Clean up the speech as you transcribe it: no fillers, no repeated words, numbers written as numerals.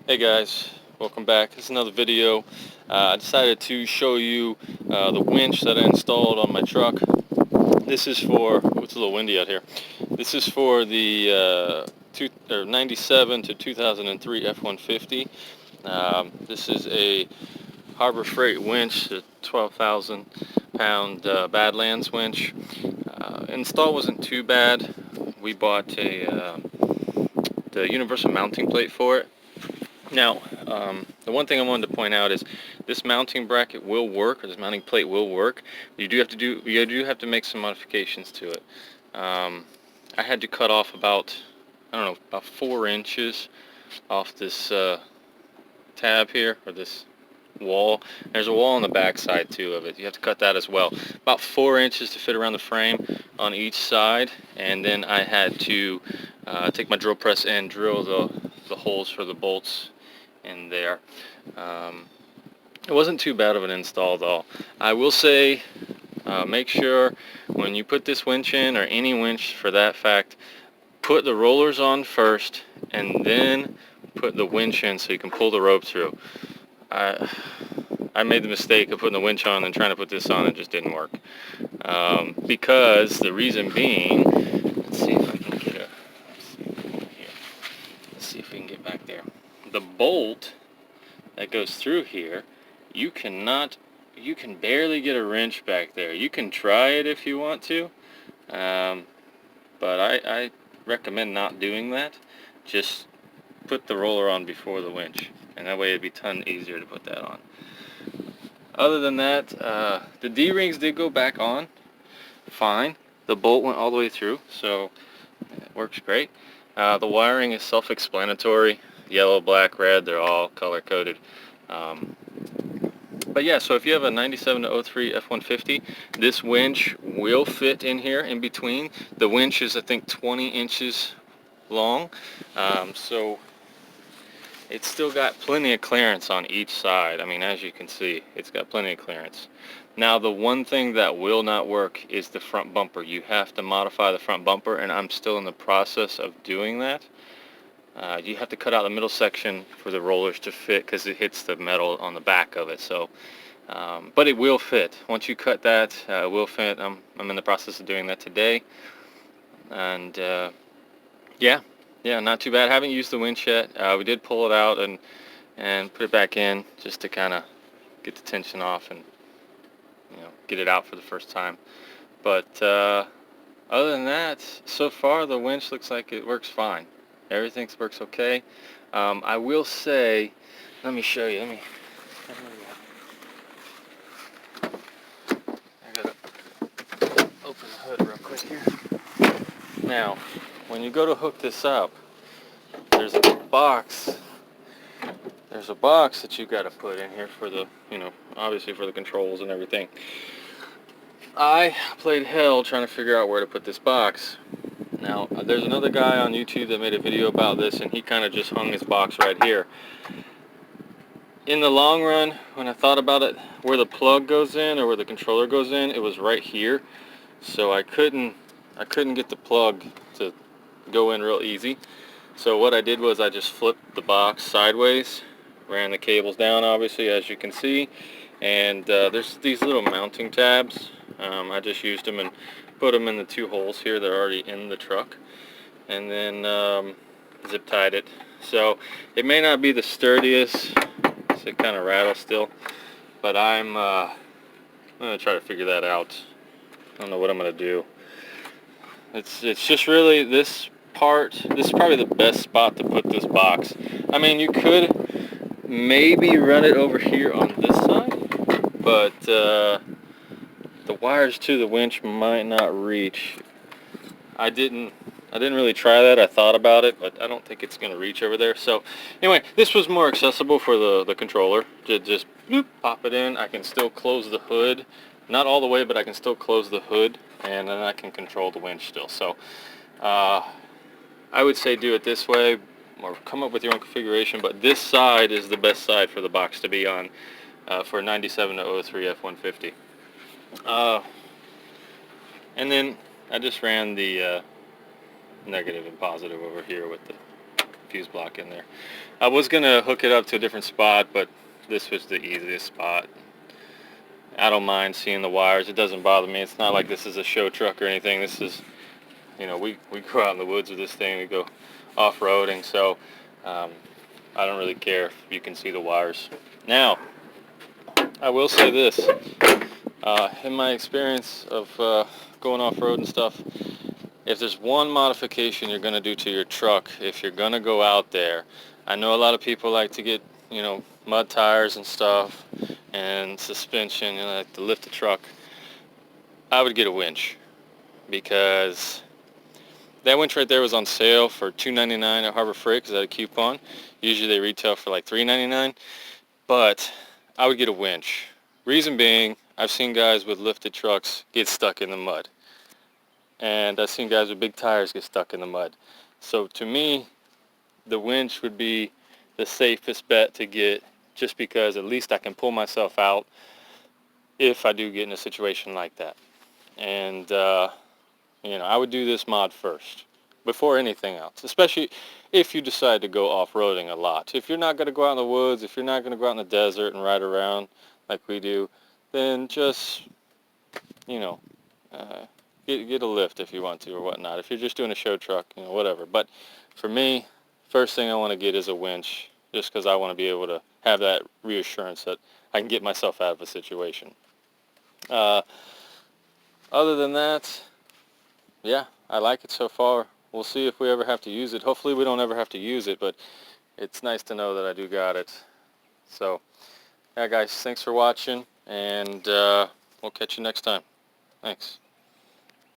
Hey guys, welcome back. This is another video. I decided to show you the winch that I installed on my truck. This is for, it's a little windy out here. This is for the 97 to 2003 F150. This is a Harbor Freight winch, a 12,000 pound Badlands winch. Install wasn't too bad. We bought the universal mounting plate for it. Now, the one thing I wanted to point out is this mounting bracket will work, or this mounting plate will work. You do have to make some modifications to it. I had to cut off about 4 inches off this tab here, or this wall. There's a wall on the back side too of it. You have to cut that as well. About 4 inches to fit around the frame on each side, and then I had to take my drill press and drill the holes for the bolts in there. It wasn't too bad of an install though. I will say, make sure when you put this winch in, or any winch for that fact, put the rollers on first and then put the winch in so you can pull the rope through. I made the mistake of putting the winch on and trying to put this on. It just didn't work, because the reason being, let's see if I can get let's see if we can get back there. The bolt that goes through here, you can barely get a wrench back there. You can try it if you want to, but I recommend not doing that. Just put the roller on before the winch, and that way it'd be a ton easier to put that on. Other than that, the D-rings did go back on fine. The bolt went all the way through, so it works great. The wiring is self-explanatory. Yellow, black, red, they're all color-coded. But yeah, so if you have a 97 to 03 F150, this winch will fit in here in between. The winch is, I think, 20 inches long, so it's still got plenty of clearance on each side. I mean, as you can see, it's got plenty of clearance. Now, the one thing that will not work is the front bumper. You have to modify the front bumper, and I'm still in the process of doing that. You have to cut out the middle section for the rollers to fit, because it hits the metal on the back of it. So, but it will fit. Once you cut that, it will fit. I'm in the process of doing that today. And yeah, not too bad. Haven't used the winch yet. We did pull it out and put it back in just to kind of get the tension off and get it out for the first time. But other than that, so far the winch looks like it works fine. Everything works okay. I will say, let me show you. I gotta open the hood real quick here. Now, when you go to hook this up, there's a box. There's a box that you got to put in here for the, obviously for the controls and everything. I played hell trying to figure out where to put this box. Now, there's another guy on YouTube that made a video about this, and he kind of just hung his box right here. In the long run, when I thought about it, where the plug goes in or where the controller goes in, it was right here. So I couldn't get the plug to go in real easy. So what I did was I just flipped the box sideways, ran the cables down, obviously, as you can see, and there's these little mounting tabs. I just used them and put them in the 2 holes here. They're already in the truck, and then zip tied it. So it may not be the sturdiest, so it kind of rattles still, but I'm gonna try to figure that out. I don't know what I'm gonna do. It's just really this part. This is probably the best spot to put this box. I mean, you could maybe run it over here on this side, but the wires to the winch might not reach. I didn't really try that. I thought about it, but I don't think it's going to reach over there. So anyway, this was more accessible for the controller. Just boop, pop it in. I can still close the hood. Not all the way, but I can still close the hood, and then I can control the winch still. So I would say do it this way, or come up with your own configuration, but this side is the best side for the box to be on for 97 to 03 F150. And then I just ran the negative and positive over here with the fuse block in there. I was gonna hook it up to a different spot, but this was the easiest spot. I don't mind seeing the wires. It doesn't bother me. It's not like this is a show truck or anything. This is, you know, we go out in the woods with this thing. We go off-roading, so I don't really care if you can see the wires. Now, I will say this. In my experience of going off-road and stuff, if there's one modification you're going to do to your truck, if you're going to go out there, I know a lot of people like to get, you know, mud tires and stuff and suspension, you know, like to lift the truck. I would get a winch, because that winch right there was on sale for $2.99 at Harbor Freight because I had a coupon. Usually they retail for like $3.99, but I would get a winch. Reason being, I've seen guys with lifted trucks get stuck in the mud, and I've seen guys with big tires get stuck in the mud. So to me, the winch would be the safest bet to get, just because at least I can pull myself out if I do get in a situation like that. And you know, I would do this mod first before anything else, especially if you decide to go off-roading a lot. If you're not going to go out in the woods, if you're not going to go out in the desert and ride around like we do, then just, you know, get a lift if you want to or whatnot. If you're just doing a show truck, you know, whatever. But for me, first thing I want to get is a winch, just because I want to be able to have that reassurance that I can get myself out of a situation. Other than that, yeah, I like it so far. We'll see if we ever have to use it. Hopefully we don't ever have to use it, but it's nice to know that I do got it. So, yeah guys, thanks for watching, and we'll catch you next time. Thanks.